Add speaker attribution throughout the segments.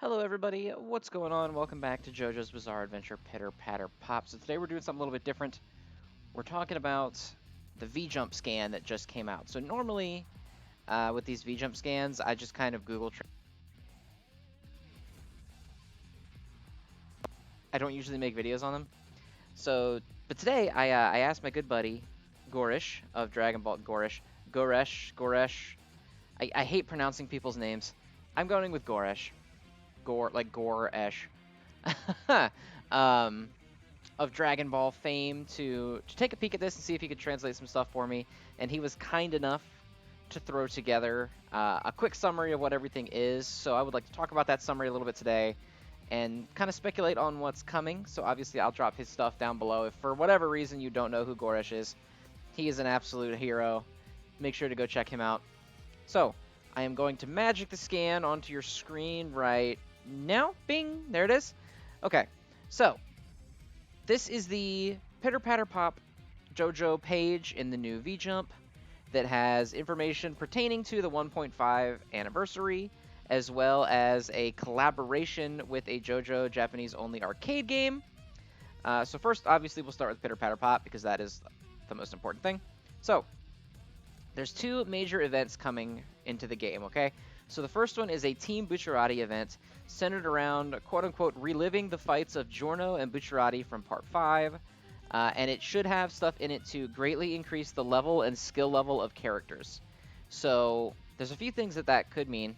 Speaker 1: Hello everybody, what's going on? Welcome back to JoJo's Bizarre Adventure Pitter Patter Pop. So today we're doing something a little bit different. We're talking about the VJUMP scan that just came out. So normally, with these VJUMP scans, I just kind of I don't usually make videos on them. But today I asked my good buddy, GORESH of Dragon Ball Goresh. I hate pronouncing people's names. I'm going with GORESH. Like Goresh. um, of Dragon Ball fame to take a peek at this and see if he could translate some stuff for me. And he was kind enough to throw together a quick summary of what everything is. So I would like to talk about that summary a little bit today and kind of speculate on what's coming. So obviously I'll drop his stuff down below. If for whatever reason you don't know who GORESH is, he is an absolute hero. Make sure to go check him out. So I am going to magic the scan onto your screen right now. Bing! There it is. Okay, so this is the Pitter Patter Pop JoJo page in the new VJUMP that has information pertaining to the 1.5 anniversary, as well as a collaboration with a JoJo Japanese-only arcade game. So first, obviously, we'll start with Pitter Patter Pop because that is the most important thing. So there's two major events coming into the game, okay? So the first one is a Team Bucciarati event centered around, quote-unquote, reliving the fights of Giorno and Bucciarati from Part 5, and it should have stuff in it to greatly increase the level and skill level of characters. So there's a few things that could mean.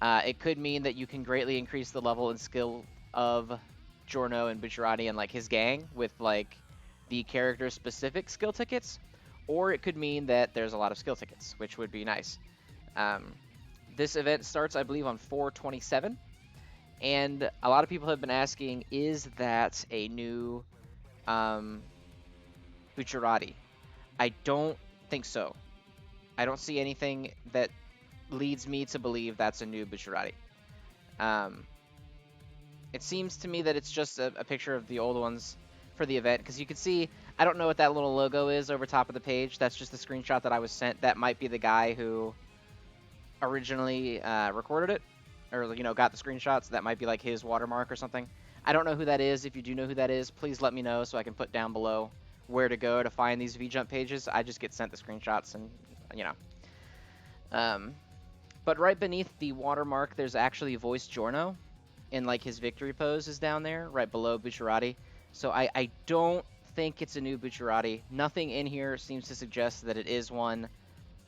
Speaker 1: It could mean that you can greatly increase the level and skill of Giorno and Bucciarati and, like, his gang with, like, the character-specific skill tickets, or it could mean that there's a lot of skill tickets, which would be nice. This event starts, I believe, on 4/27, and a lot of people have been asking, is that a new Bucciarati? I don't think so. I don't see anything that leads me to believe that's a new Bucciarati. It seems to me that it's just a picture of the old ones for the event, because you can see, I don't know what that little logo is over top of the page. That's just the screenshot that I was sent. That might be the guy who originally recorded it, or, you know, got the screenshots. That might be like his watermark or something. I don't know who that is. If you do know who that is, please let me know so I can put down below where to go to find these VJUMP pages. I just get sent the screenshots and, you know. But right beneath the watermark, there's actually voiced Giorno, and, like, his victory pose is down there, right below Bucciarati. So I don't think it's a new Bucciarati. Nothing in here seems to suggest that it is one.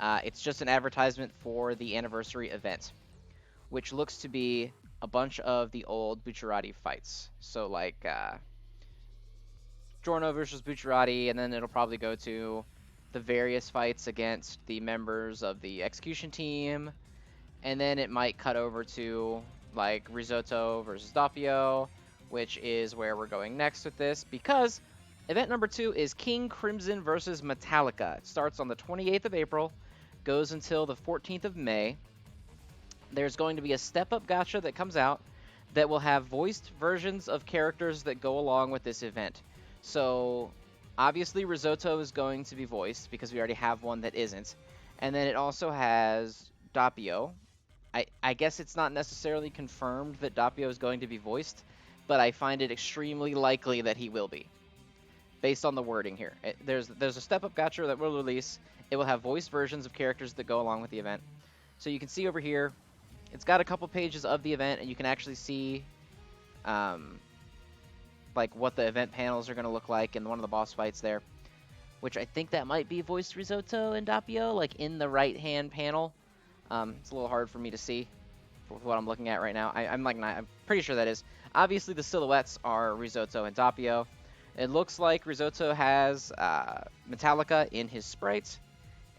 Speaker 1: It's just an advertisement for the anniversary event, which looks to be a bunch of the old Bucciarati fights. So, like, Giorno versus Bucciarati, and then it'll probably go to the various fights against the members of the execution team, and then it might cut over to, like, Risotto versus Doppio, which is where we're going next with this, because event number 2 is King Crimson versus Metallica. It starts on the 28th of April, goes until the 14th of May. There's going to be a step-up gacha that comes out that will have voiced versions of characters that go along with this event. So obviously Risotto is going to be voiced because we already have one that isn't. And then it also has Doppio. I guess it's not necessarily confirmed that Doppio is going to be voiced, but I find it extremely likely that he will be, based on the wording here. There's a step-up gacha that will release. It will have voiced versions of characters that go along with the event. So you can see over here, it's got a couple pages of the event, and you can actually see like what the event panels are going to look like in one of the boss fights there, which I think that might be voiced Risotto and Doppio, like in the right-hand panel. It's a little hard for me to see with what I'm looking at right now. I'm pretty sure that is. Obviously, the silhouettes are Risotto and Doppio. It looks like Risotto has Metallica in his sprite,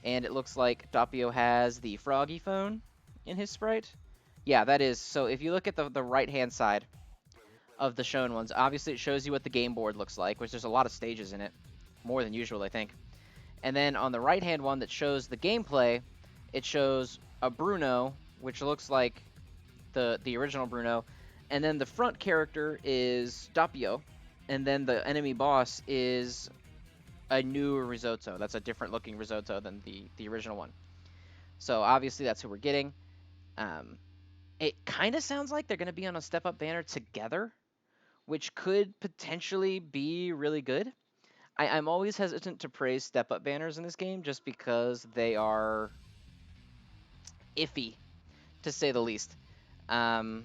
Speaker 1: and it looks like Doppio has the Froggy phone in his sprite. Yeah, that is. So if you look at the right-hand side of the shown ones, obviously it shows you what the game board looks like, which there's a lot of stages in it, more than usual, I think. And then on the right-hand one that shows the gameplay, it shows a Bruno, which looks like the original Bruno, and then the front character is Doppio, and then the enemy boss is a new Risotto. That's a different looking Risotto than the original one. So obviously that's who we're getting. It kind of sounds like they're going to be on a step up banner together, which could potentially be really good. I'm always hesitant to praise step up banners in this game just because they are iffy, to say the least. Um,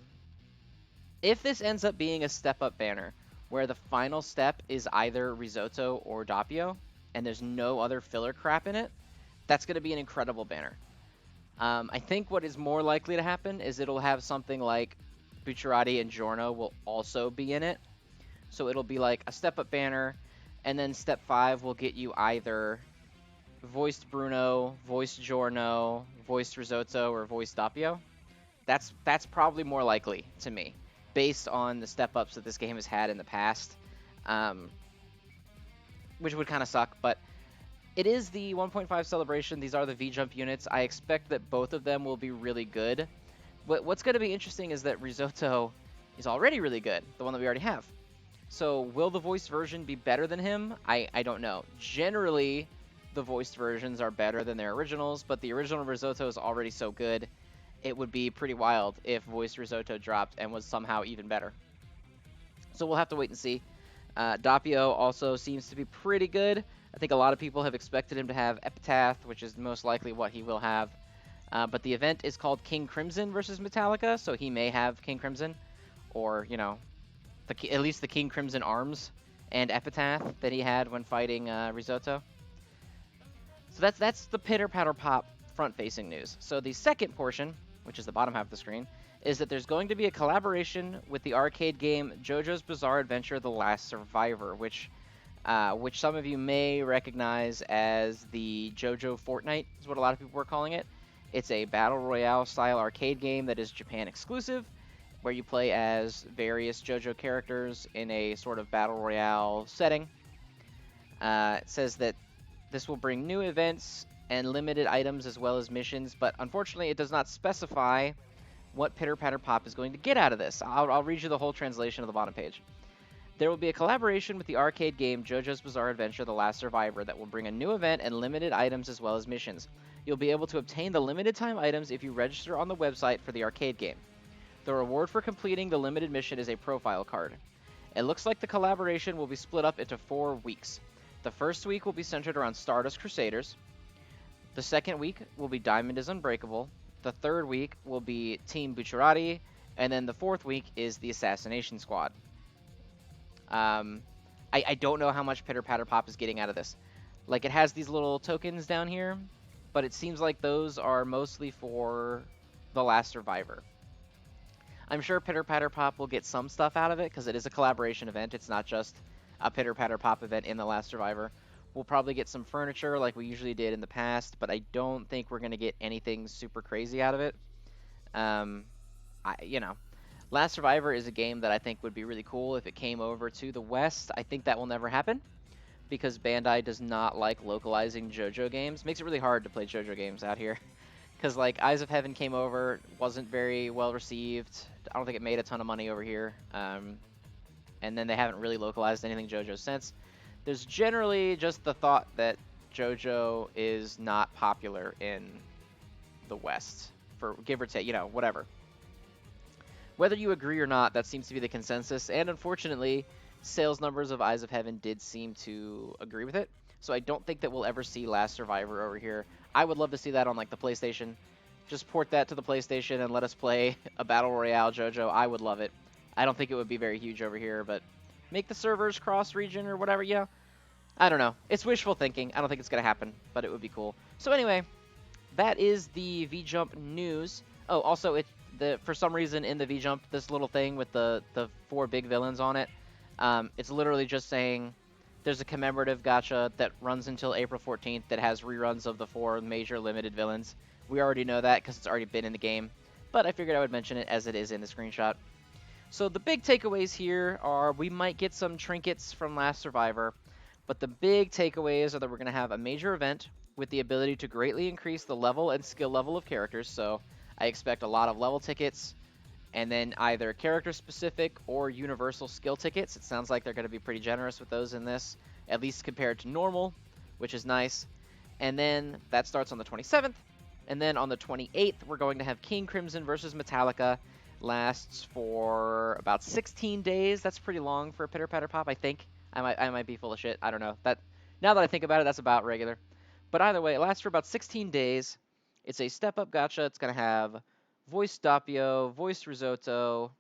Speaker 1: if this ends up being a step up banner where the final step is either Risotto or Doppio, and there's no other filler crap in it, that's going to be an incredible banner. I think what is more likely to happen is it'll have something like Bucciarati and Giorno will also be in it. So it'll be like a step-up banner, and then step 5 will get you either voiced Bruno, voiced Giorno, voiced Risotto, or voiced Doppio. That's probably more likely to me, based on the step-ups that this game has had in the past, which would kind of suck, but it is the 1.5 celebration. These are the VJUMP units. I expect that both of them will be really good. What's going to be interesting is that Risotto is already really good, the one that we already have. So will the voiced version be better than him? I don't know. Generally, the voiced versions are better than their originals, but the original Risotto is already so good, it would be pretty wild if voiced Risotto dropped and was somehow even better. So we'll have to wait and see. Doppio also seems to be pretty good. I think a lot of people have expected him to have Epitaph, which is most likely what he will have. But the event is called King Crimson versus Metallica, so he may have King Crimson, or, you know, at least the King Crimson arms and Epitaph that he had when fighting Risotto. So that's the Pitter Patter Pop front-facing news. So the second portion, which is the bottom half of the screen, is that there's going to be a collaboration with the arcade game JoJo's Bizarre Adventure: The Last Survivor, which some of you may recognize as the JoJo Fortnite, is what a lot of people were calling it. It's a Battle Royale style arcade game that is Japan exclusive, where you play as various JoJo characters in a sort of Battle Royale setting. It says that this will bring new events and limited items as well as missions, but unfortunately it does not specify what Pitter Patter Pop is going to get out of this. I'll read you the whole translation of the bottom page. There will be a collaboration with the arcade game JoJo's Bizarre Adventure: The Last Survivor that will bring a new event and limited items as well as missions. You'll be able to obtain the limited time items if you register on the website for the arcade game. The reward for completing the limited mission is a profile card. It looks like the collaboration will be split up into 4 weeks. The first week will be centered around Stardust Crusaders. The second week will be Diamond is Unbreakable. The third week will be Team Bucciarati. And then the fourth week is the Assassination Squad. I don't know how much Pitter Patter Pop is getting out of this. Like, it has these little tokens down here, but it seems like those are mostly for The Last Survivor. I'm sure Pitter Patter Pop will get some stuff out of it, because it is a collaboration event. It's not just a Pitter Patter Pop event in The Last Survivor. We'll probably get some furniture like we usually did in the past, but I don't think we're going to get anything super crazy out of it. Last Survivor is a game that I think would be really cool if it came over to the West. I think that will never happen, because Bandai does not like localizing JoJo games. Makes it really hard to play JoJo games out here. Because, like, Eyes of Heaven came over, wasn't very well received. I don't think it made a ton of money over here. And then they haven't really localized anything JoJo since. There's generally just the thought that JoJo is not popular in the West, for give or take, whatever. Whether you agree or not, that seems to be the consensus, and unfortunately, sales numbers of Eyes of Heaven did seem to agree with it. So I don't think that we'll ever see Last Survivor over here. I would love to see that on, like, the PlayStation. Just port that to the PlayStation and let us play a Battle Royale JoJo. I would love it. I don't think it would be very huge over here, but make the servers cross-region or whatever, yeah. I don't know. It's wishful thinking. I don't think it's going to happen, but it would be cool. So anyway, that is the VJUMP news. Oh, also, for some reason in the VJUMP, this little thing with the 4 big villains on it, it's literally just saying there's a commemorative gacha that runs until April 14th that has reruns of the 4 major limited villains. We already know that because it's already been in the game, but I figured I would mention it as it is in the screenshot. So the big takeaways here are we might get some trinkets from Last Survivor, but the big takeaways are that we're going to have a major event with the ability to greatly increase the level and skill level of characters. So I expect a lot of level tickets, and then either character-specific or universal skill tickets. It sounds like they're going to be pretty generous with those in this, at least compared to normal, which is nice. And then that starts on the 27th. And then on the 28th, we're going to have King Crimson versus Metallica. Lasts for about 16 days. That's pretty long for a Pitter Patter Pop, I think. I might be full of shit. I don't know. Now that I think about it, that's about regular. But either way, it lasts for about 16 days. It's a step-up gacha. It's going to have voiced Doppio, voiced Risotto.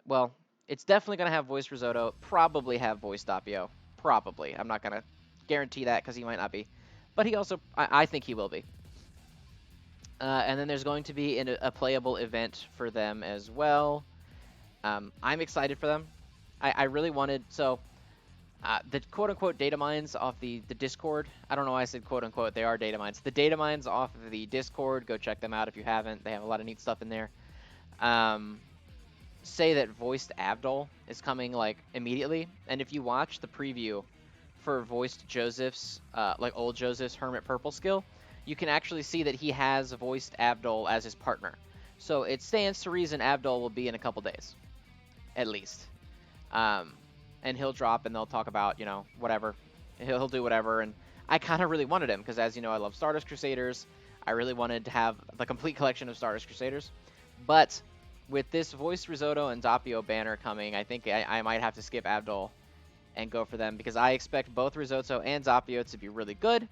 Speaker 1: Well, it's definitely going to have voiced Risotto. Probably have voiced Doppio. Probably. I'm not going to guarantee that because he might not be. But he also, I think he will be. And then there's going to be a playable event for them as well. I'm excited for them. I really wanted, so the quote-unquote data mines off the Discord, I don't know why I said quote-unquote, they are data mines. The data mines off of the Discord, go check them out if you haven't. They have a lot of neat stuff in there. Say that voiced Abdul is coming like immediately, and if you watch the preview for voiced Joseph's, like old Joseph's Hermit Purple skill, you can actually see that he has voiced Abdul as his partner. So it stands to reason Abdul will be in a couple days, at least. And he'll drop and they'll talk about, you know, whatever. He'll do whatever, and I kind of really wanted him, because as you know, I love Stardust Crusaders. I really wanted to have the complete collection of Stardust Crusaders. But with this voiced Risotto and Doppio banner coming, I think I might have to skip Abdul and go for them, because I expect both Risotto and Doppio to be really good.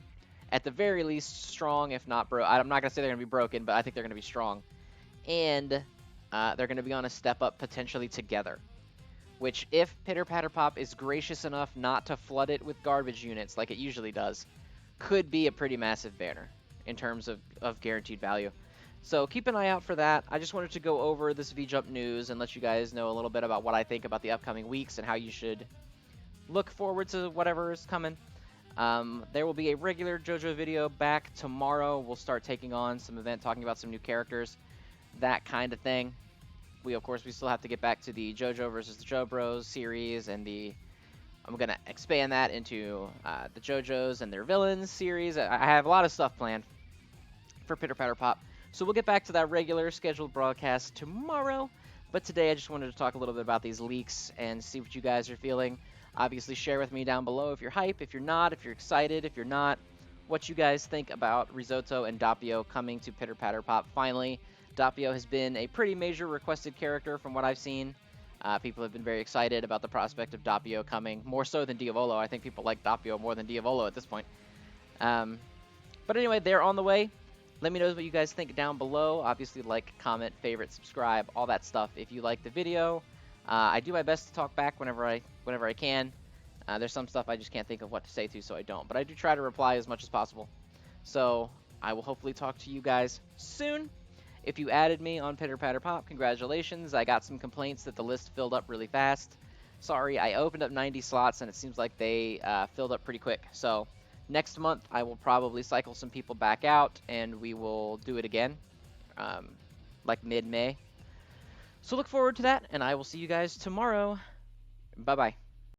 Speaker 1: At the very least, strong, if not broken. I'm not going to say they're going to be broken, but I think they're going to be strong. And they're going to be on a step up potentially together. Which, if Pitter Patter Pop is gracious enough not to flood it with garbage units like it usually does, could be a pretty massive banner in terms of guaranteed value. So keep an eye out for that. I just wanted to go over this VJUMP news and let you guys know a little bit about what I think about the upcoming weeks and how you should look forward to whatever is coming. There will be a regular JoJo video back tomorrow. We'll start taking on some event, talking about some new characters, that kind of thing. Of course, we still have to get back to the JoJo versus the JoBros series, and I'm going to expand that into the JoJos and their villains series. I have a lot of stuff planned for Pitter Patter Pop. So we'll get back to that regular scheduled broadcast tomorrow. But today I just wanted to talk a little bit about these leaks and see what you guys are feeling. Obviously, share with me down below if you're hype, if you're not, if you're excited, if you're not, what you guys think about Risotto and Doppio coming to Pitter Patter Pop finally. Doppio has been a pretty major requested character from what I've seen. People have been very excited about the prospect of Doppio coming, more so than Diavolo. I think people like Doppio more than Diavolo at this point. But anyway, they're on the way. Let me know what you guys think down below. Obviously, like, comment, favorite, subscribe, all that stuff if you like the video. I do my best to talk back whenever I can. There's some stuff I just can't think of what to say to, so I don't. But I do try to reply as much as possible. So I will hopefully talk to you guys soon. If you added me on Pitter Patter Pop, congratulations. I got some complaints that the list filled up really fast. Sorry, I opened up 90 slots, and it seems like they filled up pretty quick. So next month, I will probably cycle some people back out, and we will do it again, like mid-May. So look forward to that, and I will see you guys tomorrow. Bye-bye.